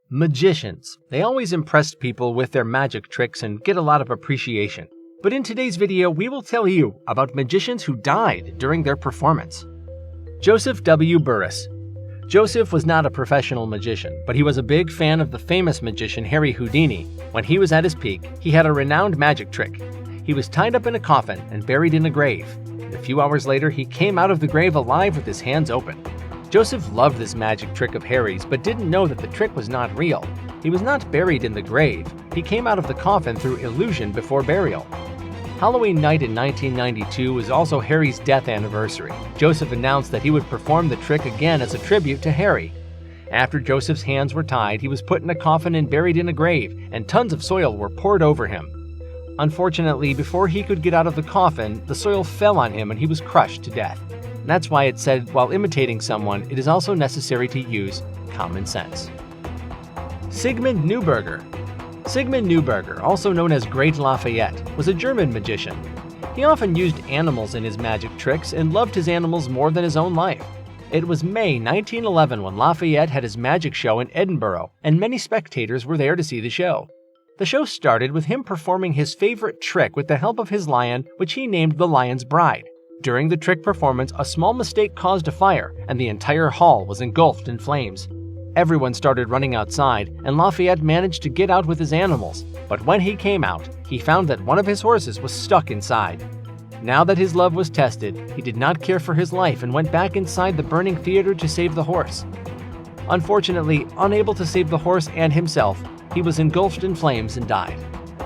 Magicians. They always impressed people with their magic tricks and get a lot of appreciation. But in today's video, we will tell you about magicians who died during their performance. Joseph W. Burris. Joseph was not a professional magician, but he was a big fan of the famous magician Harry Houdini. When he was at his peak, he had a renowned magic trick. He was tied up in a coffin and buried in a grave. A few hours later, he came out of the grave alive with his hands open. Joseph loved this magic trick of Harry's, but didn't know that the trick was not real. He was not buried in the grave. He came out of the coffin through illusion before burial. Halloween night in 1992 was also Harry's death anniversary. Joseph announced that he would perform the trick again as a tribute to Harry. After Joseph's hands were tied, he was put in a coffin and buried in a grave, and tons of soil were poured over him. Unfortunately, before he could get out of the coffin, the soil fell on him and he was crushed to death. That's why it said, while imitating someone, it is also necessary to use common sense. Sigmund Neuberger. Sigmund Neuberger, also known as Great Lafayette, was a German magician. He often used animals in his magic tricks and loved his animals more than his own life. It was May 1911 when Lafayette had his magic show in Edinburgh, and many spectators were there to see the show. The show started with him performing his favorite trick with the help of his lion, which he named the Lion's Bride. During the trick performance, a small mistake caused a fire, and the entire hall was engulfed in flames. Everyone started running outside, and Lafayette managed to get out with his animals. But when he came out, he found that one of his horses was stuck inside. Now that his love was tested, he did not care for his life and went back inside the burning theater to save the horse. Unfortunately, unable to save the horse and himself, he was engulfed in flames and died.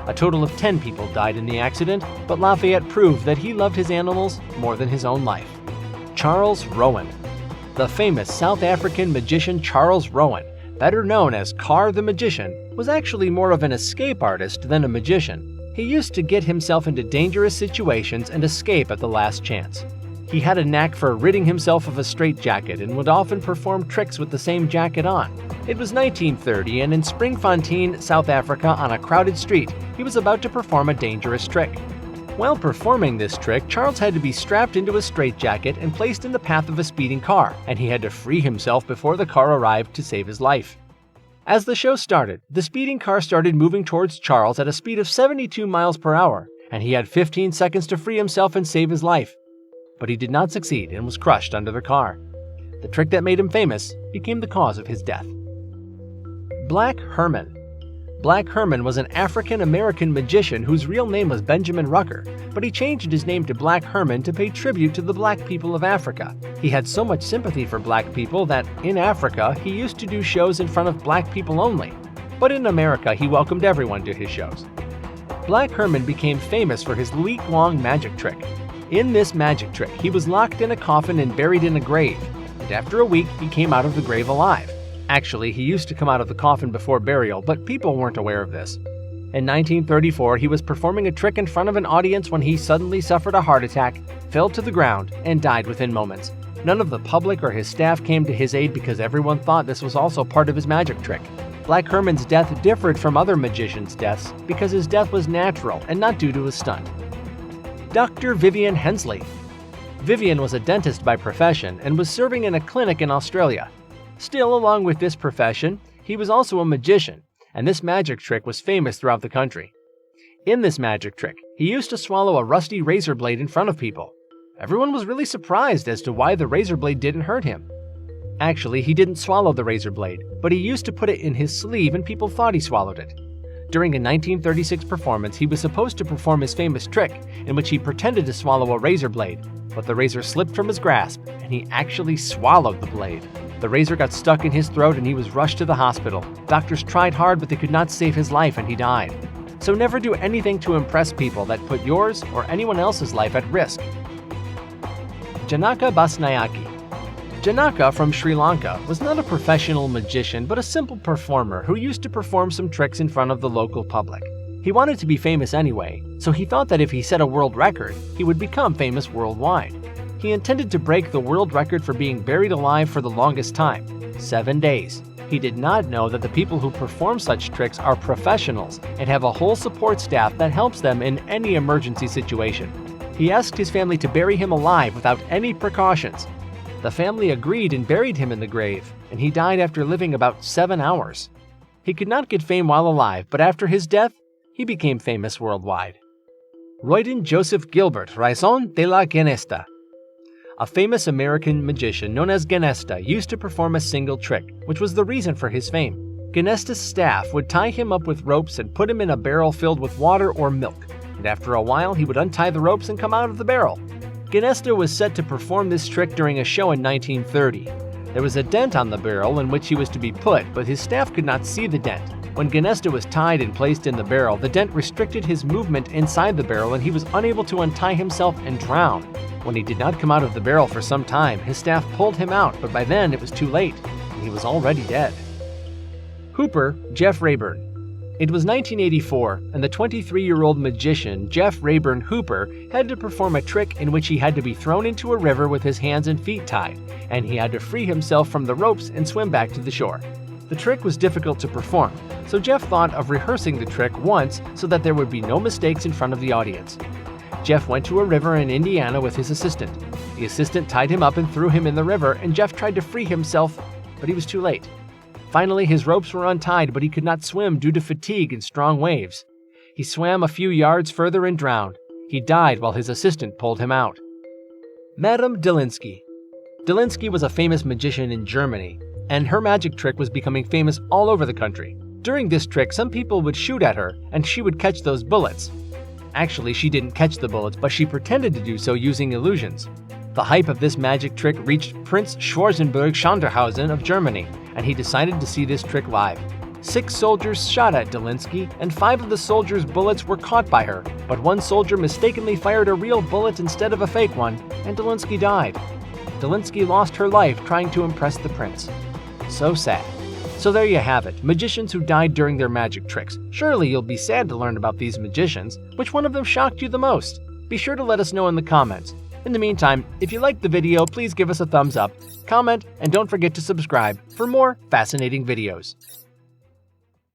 A total of 10 people died in the accident, but Lafayette proved that he loved his animals more than his own life. Charles Rowan. The famous South African magician Charles Rowan, better known as Car the Magician, was actually more of an escape artist than a magician. He used to get himself into dangerous situations and escape at the last chance. He had a knack for ridding himself of a straitjacket and would often perform tricks with the same jacket on. It was 1930, and in Springfontein, South Africa, on a crowded street, he was about to perform a dangerous trick. While performing this trick, Charles had to be strapped into a straitjacket and placed in the path of a speeding car, and he had to free himself before the car arrived to save his life. As the show started, the speeding car started moving towards Charles at a speed of 72 miles per hour, and he had 15 seconds to free himself and save his life. But he did not succeed and was crushed under the car. The trick that made him famous became the cause of his death. Black Herman. Black Herman was an African-American magician whose real name was Benjamin Rucker, but he changed his name to Black Herman to pay tribute to the black people of Africa. He had so much sympathy for black people that, in Africa, he used to do shows in front of black people only. But in America, he welcomed everyone to his shows. Black Herman became famous for his week-long magic trick. In this magic trick, he was locked in a coffin and buried in a grave, and after a week, he came out of the grave alive. Actually, he used to come out of the coffin before burial, but people weren't aware of this. In 1934, he was performing a trick in front of an audience when he suddenly suffered a heart attack, fell to the ground, and died within moments. None of the public or his staff came to his aid because everyone thought this was also part of his magic trick. Black Herman's death differed from other magicians' deaths because his death was natural and not due to a stunt. Dr. Vivian Hensley. Vivian was a dentist by profession and was serving in a clinic in Australia. Still, along with this profession, he was also a magician, and this magic trick was famous throughout the country. In this magic trick, he used to swallow a rusty razor blade in front of people. Everyone was really surprised as to why the razor blade didn't hurt him. Actually, he didn't swallow the razor blade, but he used to put it in his sleeve and people thought he swallowed it. During a 1936 performance, he was supposed to perform his famous trick, in which he pretended to swallow a razor blade, but the razor slipped from his grasp, and he actually swallowed the blade. The razor got stuck in his throat and he was rushed to the hospital. Doctors tried hard, but they could not save his life and he died. So never do anything to impress people that put yours or anyone else's life at risk. Janaka Basnayake. Janaka from Sri Lanka was not a professional magician but a simple performer who used to perform some tricks in front of the local public. He wanted to be famous anyway, so he thought that if he set a world record, he would become famous worldwide. He intended to break the world record for being buried alive for the longest time, 7 days. He did not know that the people who perform such tricks are professionals and have a whole support staff that helps them in any emergency situation. He asked his family to bury him alive without any precautions. The family agreed and buried him in the grave, and he died after living about 7 hours. He could not get fame while alive, but after his death, he became famous worldwide. Royden Joseph Gilbert, Raison de la Genesta. A famous American magician known as Genesta used to perform a single trick, which was the reason for his fame. Genesta's staff would tie him up with ropes and put him in a barrel filled with water or milk, and after a while he would untie the ropes and come out of the barrel. Genesta was set to perform this trick during a show in 1930. There was a dent on the barrel in which he was to be put, but his staff could not see the dent. When Genesta was tied and placed in the barrel, the dent restricted his movement inside the barrel and he was unable to untie himself and drowned. When he did not come out of the barrel for some time, his staff pulled him out, but by then it was too late, and he was already dead. Hooper, Jeff Rayburn. It was 1984, and the 23-year-old magician Jeff Rayburn Hooper had to perform a trick in which he had to be thrown into a river with his hands and feet tied, and he had to free himself from the ropes and swim back to the shore. The trick was difficult to perform, so Jeff thought of rehearsing the trick once so that there would be no mistakes in front of the audience. Jeff went to a river in Indiana with his assistant. The assistant tied him up and threw him in the river, and Jeff tried to free himself, but he was too late. Finally, his ropes were untied, but he could not swim due to fatigue and strong waves. He swam a few yards further and drowned. He died while his assistant pulled him out. Madame De Linksy. De Linksy was a famous magician in Germany, and her magic trick was becoming famous all over the country. During this trick, some people would shoot at her, and she would catch those bullets. Actually, she didn't catch the bullets, but she pretended to do so using illusions. The hype of this magic trick reached Prince Schwarzenberg-Schonderhausen of Germany, and he decided to see this trick live. 6 soldiers shot at De Linksy, and 5 of the soldiers' bullets were caught by her, but one soldier mistakenly fired a real bullet instead of a fake one, and De Linksy died. De Linksy lost her life trying to impress the prince. So sad. So there you have it, magicians who died during their magic tricks. Surely you'll be sad to learn about these magicians. Which one of them shocked you the most? Be sure to let us know in the comments. In the meantime, if you liked the video, please give us a thumbs up, comment, and don't forget to subscribe for more fascinating videos.